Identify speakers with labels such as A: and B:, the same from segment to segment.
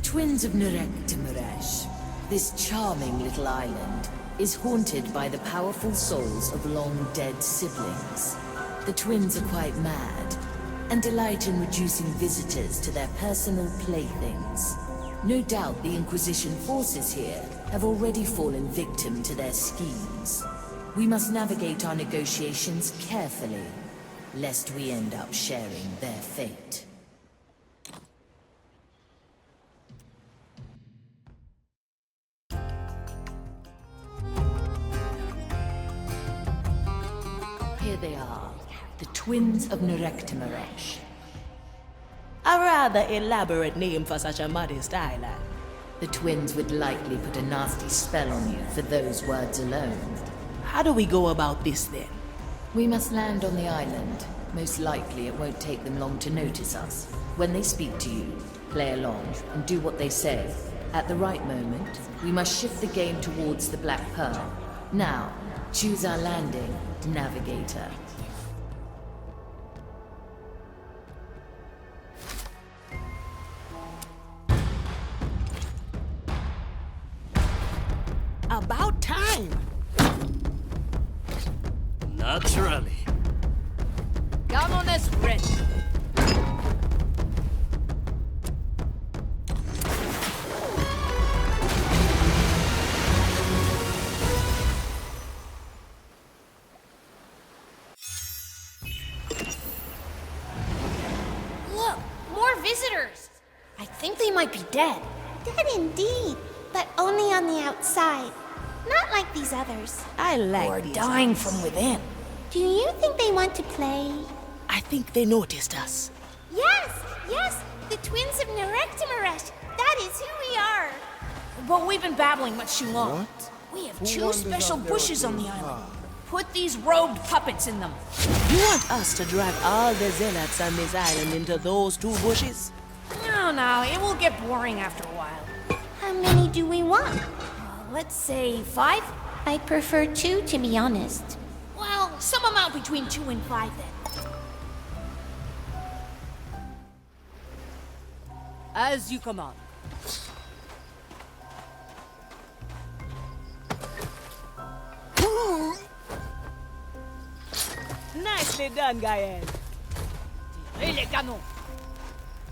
A: Twins of Nurek-Tumuresh, this charming little island, is haunted by the powerful souls of long-dead siblings. The twins are quite mad, and delight in reducing visitors to their personal playthings. No doubt the Inquisition forces here have already fallen victim to their schemes. We must navigate our negotiations carefully, lest we end up sharing their fate. Here they are, the Twins of Nurek-Tumuresh.
B: A rather elaborate name for such a modest island.
A: The twins would likely put a nasty spell on you for those words alone.
B: How do we go about this then?
A: We must land on the island. Most likely it won't take them long to notice us. When they speak to you, play along and do what they say. At the right moment, we must shift the game towards the Black Pearl. Now, choose our landing, Navigator.
B: About time!
C: Naturally.
D: Vámonos, ready.
E: Look, more visitors. I think they might be dead.
F: Dead indeed, but only on the outside. Not like these others.
B: I like
E: Or
B: these
E: dying
B: eyes.
E: from within.
F: Do you think they want to play?
B: I think they noticed us.
F: Yes, the twins of Nurek-Tumuresh. That is who we are.
D: But we've been babbling much too long.
G: What?
D: We have
G: Who
D: two
G: wanders
D: special
G: out there
D: bushes
G: with
D: on the
G: those
D: island.
G: cards?
D: Put these robed puppets in them.
B: You want us to drag all the zealots on this island into those two bushes?
D: No, it will get boring after a while.
F: How many do we want?
D: Let's say 5?
F: I prefer 2, to be honest.
D: Well, some amount between 2 and 5 then. As you command.
B: Nicely done, Gael.
D: Et les canons.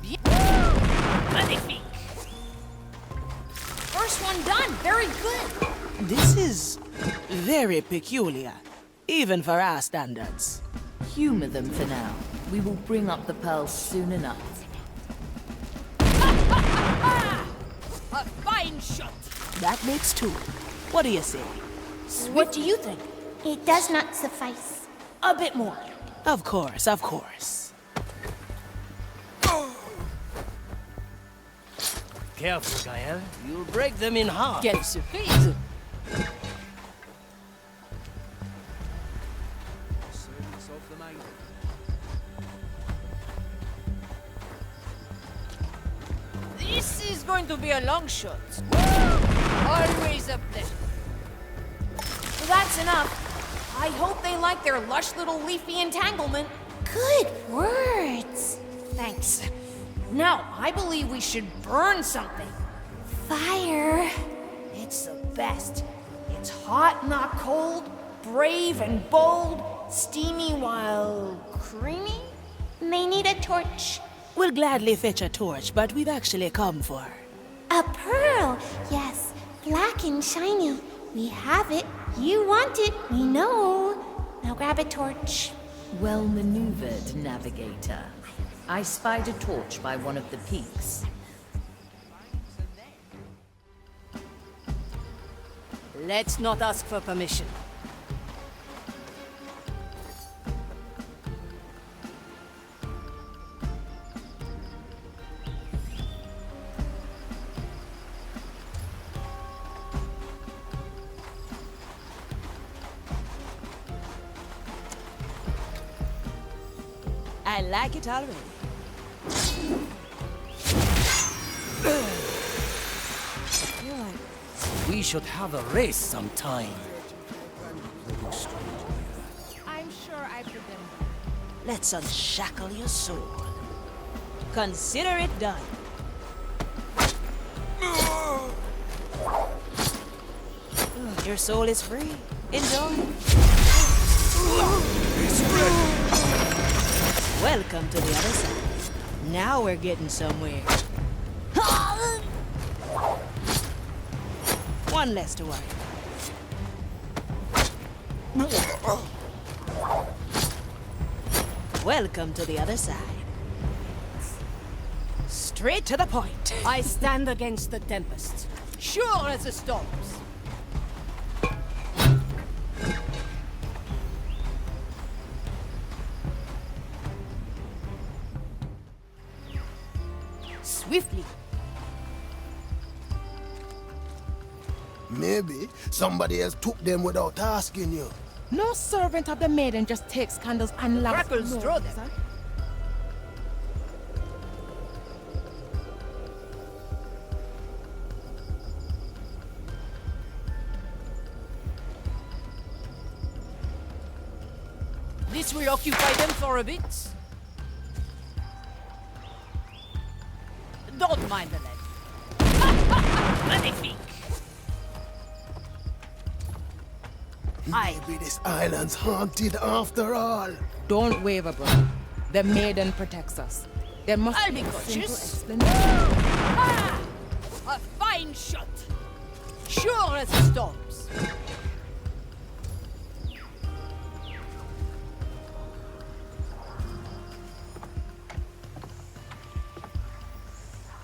D: Bien. Magnifique. First one done. Very good.
B: This is very peculiar, even for our standards.
A: Humor them for now. We will bring up the pearls soon enough.
D: A fine shot.
B: That makes 2. What do you say?
D: What do you think?
F: It does not suffice.
D: A bit more.
B: Of course, of course.
C: Careful, Gael. You'll break them in half.
D: Quelle surprise. This is going to be a long shot. Always a pleasure. So that's enough. I hope they like their lush little leafy entanglement.
F: Good words.
D: Thanks. Now, I believe we should burn something.
F: Fire.
D: It's the best. It's hot, not cold, brave and bold, steamy while creamy.
F: May need a torch.
B: We'll gladly fetch a torch, but we've actually come for...
F: A pearl. Yes, black and shiny. We have it. You want it. We know. Now grab a torch.
A: Well maneuvered, Navigator. I spied a torch by one of the peaks.
D: Let's not ask for permission.
B: I like it already.
C: We should have a race sometime.
D: I'm sure I've been.
B: Let's unshackle your sword. Consider it done. Your soul is free. Enjoy. Welcome to the other side. Now we're getting somewhere. One less to worry. Welcome to the other side. Straight to the point.
D: I stand against the tempest, sure as the storms. Swiftly.
G: Maybe somebody else took them without asking you.
B: No servant of the maiden just takes candles and lamps.
D: Crackles throw them. This will occupy them for a bit. Don't mind the lead. Magnifique.
G: Maybe this island's haunted after all.
B: Don't waver, brother. The maiden protects us. There must
D: I'll
B: be
D: be
B: a simple
D: cautious.
B: explanation.
D: Ah! A fine shot. Sure as the storms.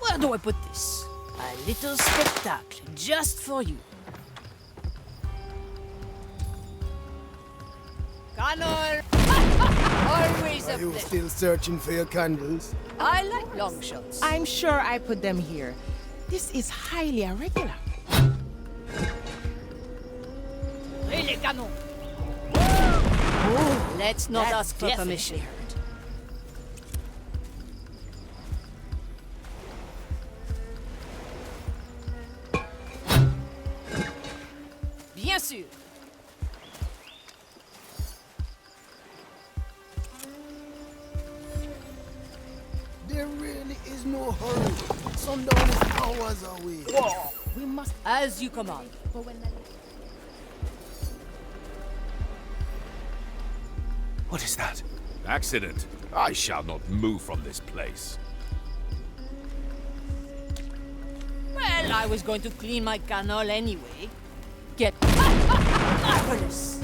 D: Where do I put this? A little spectacle just for you. Cannol! Always a
G: Are you
D: pleasure.
G: still searching for your candles?
D: I like long shots.
B: I'm sure I put them here. This is highly irregular.
D: Et les canons. Let's not ask for permission. Bien sûr.
G: There really is no hurry. Sundown is hours away.
B: We must.
D: As you command.
B: But when the...
H: What is that? Accident. I shall not move from this place.
D: Well, I was going to clean my canal anyway. Get marvelous.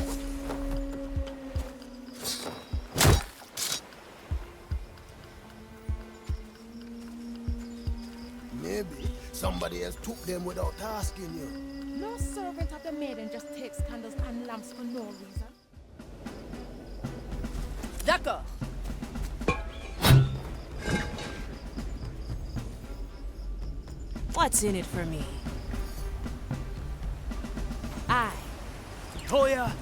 G: Maybe somebody else took them without asking you.
B: No servant of the maiden just takes candles and lamps for no reason.
D: D'accord.
B: What's in it for me? I.
C: Toya,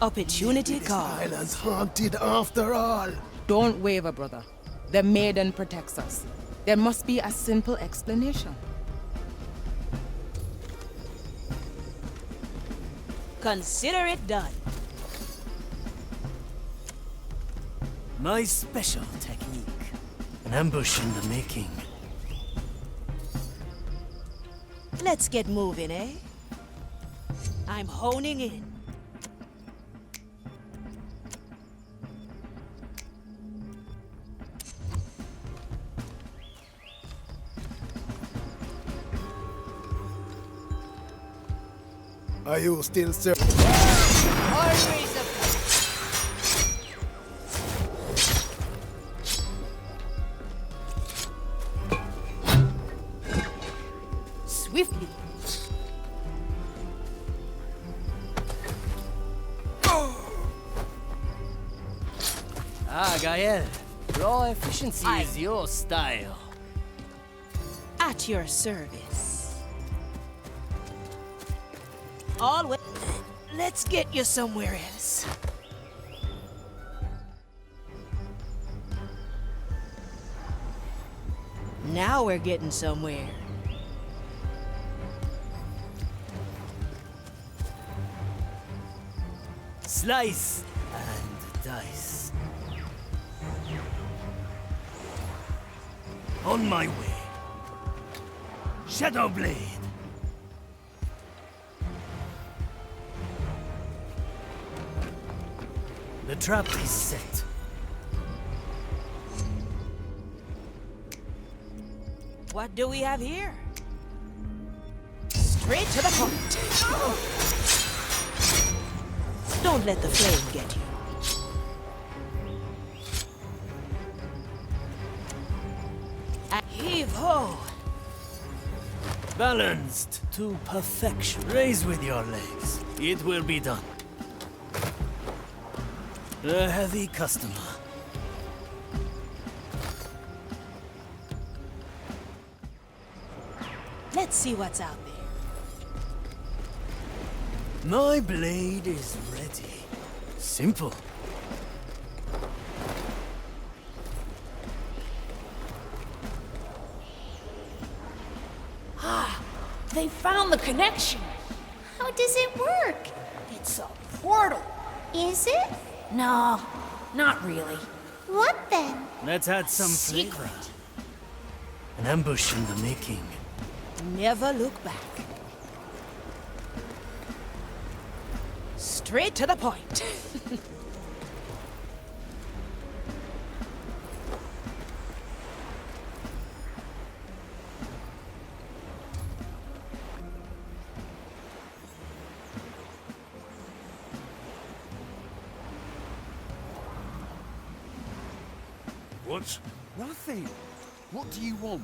B: Opportunity
G: This
B: calls.
G: island's haunted after all.
B: Don't waver, brother. The maiden protects us. There must be a simple explanation. Consider it done.
C: my special technique. An ambush in the making.
B: Let's get moving, eh? I'm honing in.
G: Are you still searching?
D: Always a pleasure. Swiftly.
C: Ah, Gael. Raw efficiency is your style.
B: At your service. Always. Let's get you somewhere else. Now we're getting somewhere.
C: Slice and dice. On my way. Shadow Blade. The trap is set.
D: What do we have here? Straight to the point. Don't let the flame get you. Heave ho!
C: Balanced to perfection. Raise with your legs. It will be done. A heavy customer.
D: Let's see what's out there.
C: My blade is ready. Simple.
D: They found the connection.
F: How does it work?
D: It's a portal.
F: Is it?
D: No, not really.
F: What then?
C: Let's add some
D: Secret.
C: flavor. An ambush in the making.
D: Never look back. Straight to the point.
H: What?
G: Nothing. What do you want?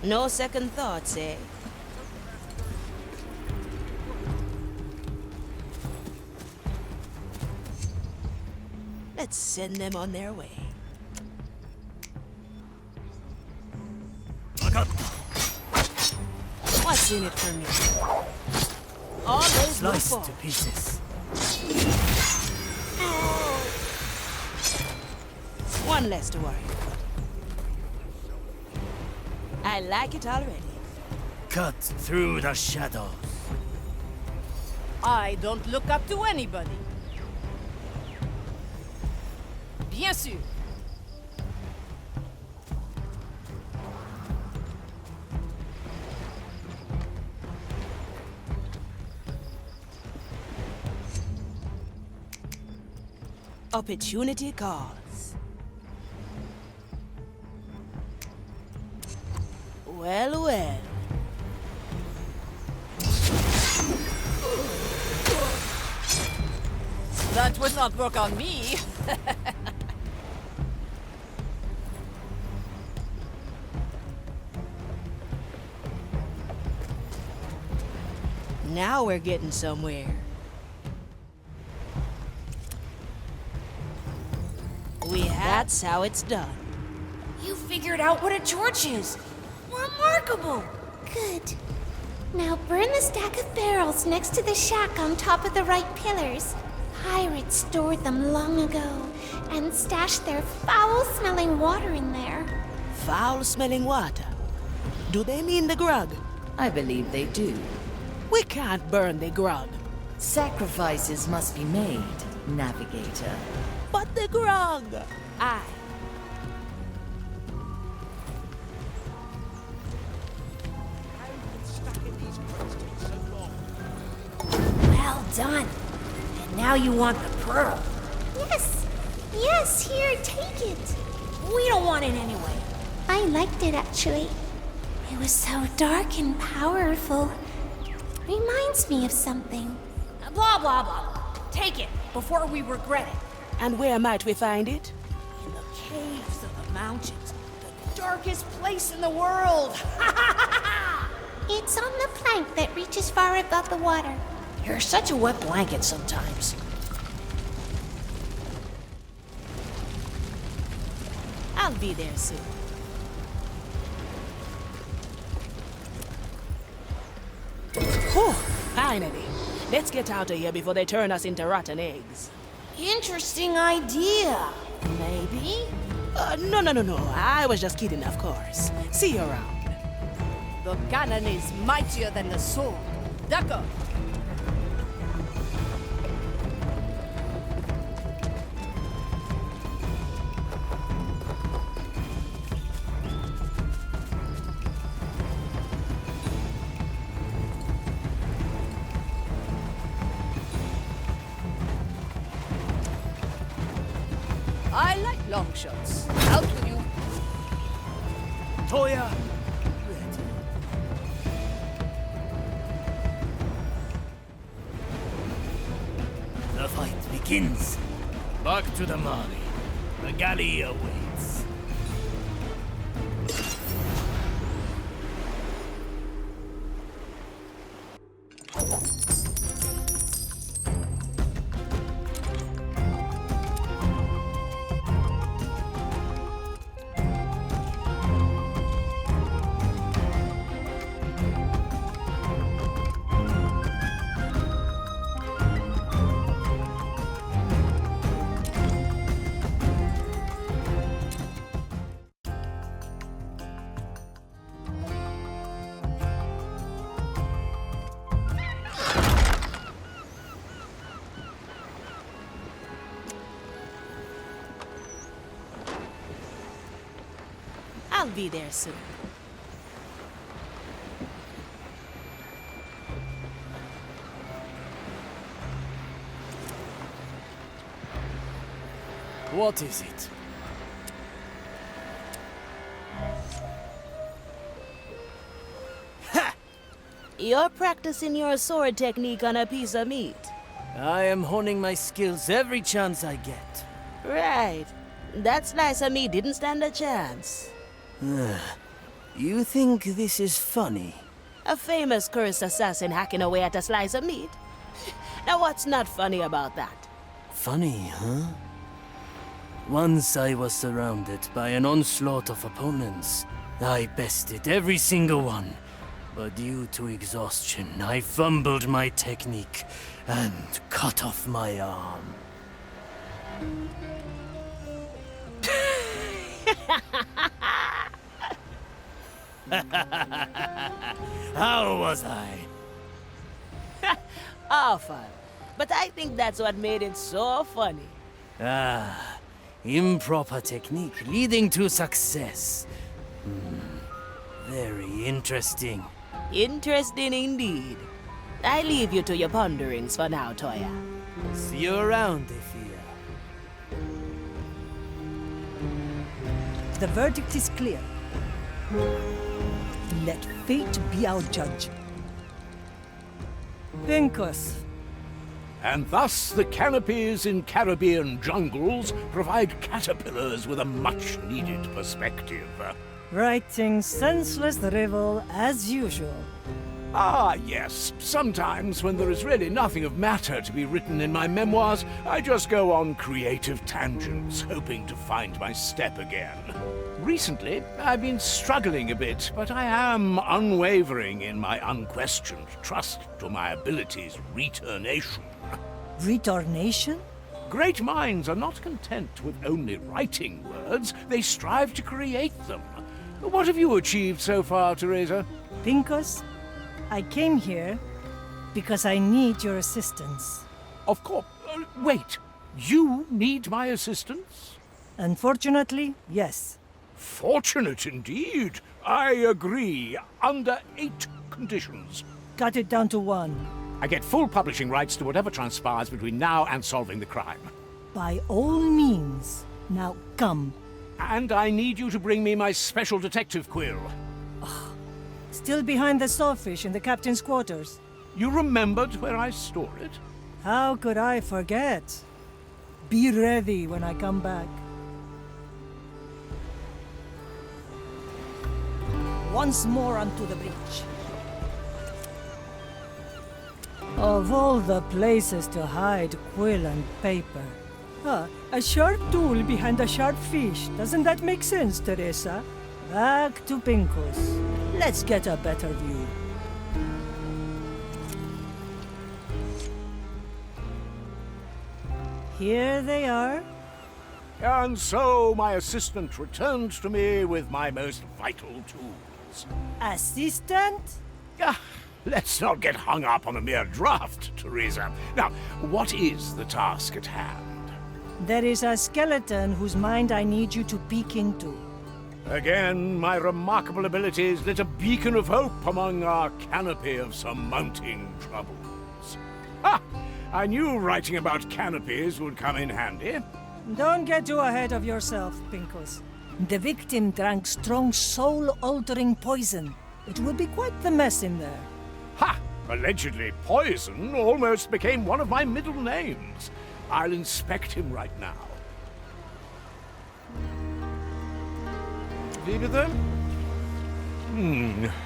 D: No second thoughts, eh? Let's send them on their way. What's in it for me? Always look
C: Sliced
D: for.
C: to pieces.
D: One less to worry about. I like it already.
C: Cut through the shadows.
D: I don't look up to anybody. Bien sûr. Opportunity calls. Well, well. That would not work on me. Now we're getting somewhere. That's how it's done.
E: You figured out what a torch is. Remarkable.
F: Good. Now burn the stack of barrels next to the shack on top of the right pillars. Pirates stored them long ago and stashed their foul-smelling water in there.
D: Foul-smelling water. Do they mean the grog?
A: I believe they do.
D: We can't burn the grog.
A: Sacrifices must be made, navigator.
D: But the grog! Aye.
E: Well done. And now you want the pearl.
F: Yes. Yes, here, take it.
E: We don't want it anyway.
F: I liked it, actually. It was so dark and powerful. Reminds me of something.
E: Blah, blah, blah. Take it before we regret it.
D: And where might we find it?
E: In the caves of the mountains. The darkest place in the world.
F: It's on the plank that reaches far above the water.
E: You're such a wet blanket sometimes.
D: I'll be there soon. Whew, finally. Let's get out of here before they turn us into rotten eggs.
E: Interesting idea. Maybe?
D: No. I was just kidding, of course. See you around.
E: The cannon is mightier than the sword. D'accord. I like long shots. Out with you.
C: Toya, ready. The fight begins. Back to the Mali. The galley awaits.
E: I'll be there soon.
C: What is it?
I: You're practicing your sword technique on a piece of meat.
C: I am honing my skills every chance I get.
I: Right. That slice of meat didn't stand a chance.
C: You think this is funny?
I: A famous cursed assassin hacking away at a slice of meat? Now what's not funny about that?
C: Funny, huh? Once I was surrounded by an onslaught of opponents. I bested every single one. But due to exhaustion, I fumbled my technique and cut off my arm. How was I?
I: Awful. But I think that's what made it so funny.
C: Ah, improper technique leading to success. Very interesting.
I: Interesting indeed. I leave you to your ponderings for now, Toya.
C: See you around, Ifia.
J: The verdict is clear. Let fate be our judge. Pincus.
H: And thus the canopies in Caribbean jungles provide caterpillars with a much-needed perspective.
J: Writing senseless drivel as usual.
H: Ah, yes. Sometimes, when there is really nothing of matter to be written in my memoirs, I just go on creative tangents, hoping to find my step again. Recently, I've been struggling a bit, but I am unwavering in my unquestioned trust to my abilities' returnation.
J: Returnation?
H: Great minds are not content with only writing words, they strive to create them. What have you achieved so far, Teresa?
J: Pincus, I came here because I need your assistance.
H: Of course. Wait. You need my assistance?
J: Unfortunately, yes.
H: Fortunate indeed. I agree. Under 8 conditions.
J: Cut it down to 1.
H: I get full publishing rights to whatever transpires between now and solving the crime.
J: By all means. Now come.
H: And I need you to bring me my special detective quill.
J: Still behind the sawfish in the captain's quarters.
H: You remembered where I store it?
J: How could I forget? Be ready when I come back. Once more onto the bridge. Of all the places to hide quill and paper. A sharp tool behind a sharp fish. Doesn't that make sense, Teresa? Back to Pincus. Let's get a better view. Here they are.
H: And so my assistant returned to me with my most vital tools. souls.
J: Assistant?
H: Ah, let's not get hung up on a mere draft, Teresa. Now, what is the task at hand?
J: There is a skeleton whose mind I need you to peek into.
H: Again, my remarkable abilities lit a beacon of hope among our canopy of surmounting troubles. Ha! I knew writing about canopies would come in handy.
J: Don't get too ahead of yourself, Pinkos. The victim drank strong soul-altering poison. It will be quite the mess in there.
H: Ha! Allegedly poison almost became one of my middle names. I'll inspect him right now. Leave it then?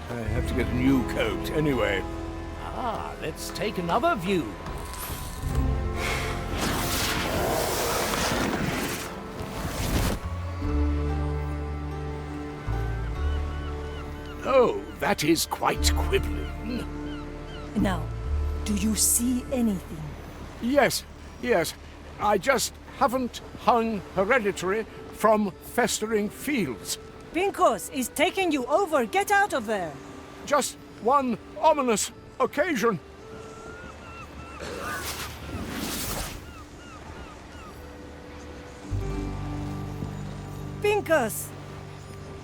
H: I have to get a new coat anyway. Let's take another view. Oh, that is quite quibbling.
J: Now, do you see anything?
H: Yes. I just haven't hung Hereditary from Festering Fields.
J: Pinkos is taking you over. Get out of there.
H: Just one ominous occasion.
J: Pinkos!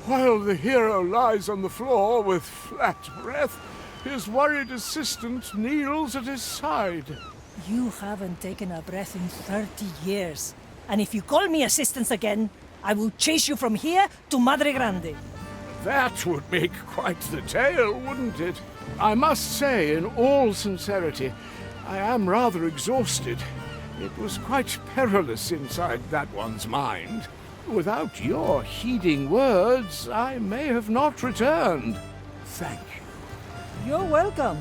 H: While the hero lies on the floor with flat breath, his worried assistant kneels at his side.
J: You haven't taken a breath in 30 years. And if you call me assistance again, I will chase you from here to Madre Grande.
H: That would make quite the tale, wouldn't it? I must say, in all sincerity, I am rather exhausted. It was quite perilous inside that one's mind. Without your heeding words, I may have not returned. Thank you.
J: You're welcome.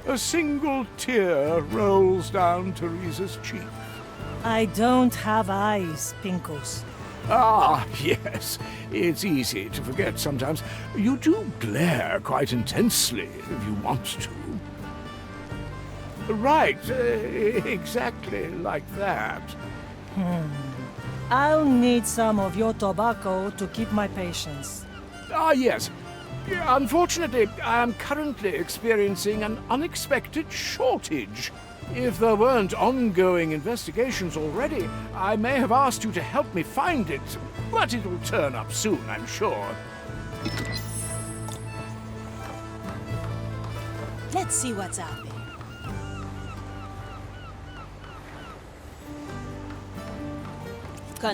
H: A single tear rolls down Teresa's cheek.
J: I don't have eyes, Pinkos.
H: Ah, yes. It's easy to forget sometimes. You do glare quite intensely if you want to. Right, exactly like that.
J: I'll need some of your tobacco to keep my patience.
H: Ah, yes. Unfortunately, I am currently experiencing an unexpected shortage. If there weren't ongoing investigations already, I may have asked you to help me find it, but it'll turn up soon, I'm sure.
I: Let's see what's out there.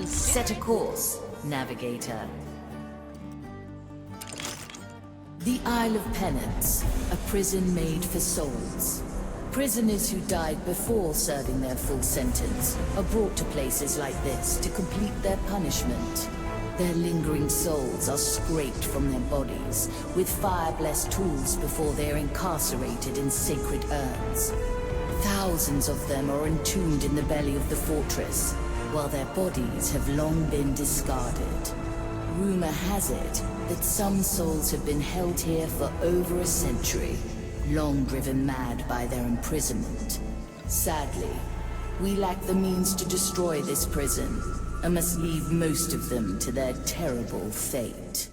A: Set a course, navigator. The Isle of Penance, a prison made for souls. Prisoners who died before serving their full sentence are brought to places like this to complete their punishment. Their lingering souls are scraped from their bodies with fire-blessed tools before they are incarcerated in sacred urns. Thousands of them are entombed in the belly of the fortress, while their bodies have long been discarded. Rumor has it that some souls have been held here for over a century, long driven mad by their imprisonment. Sadly, we lack the means to destroy this prison, and must leave most of them to their terrible fate.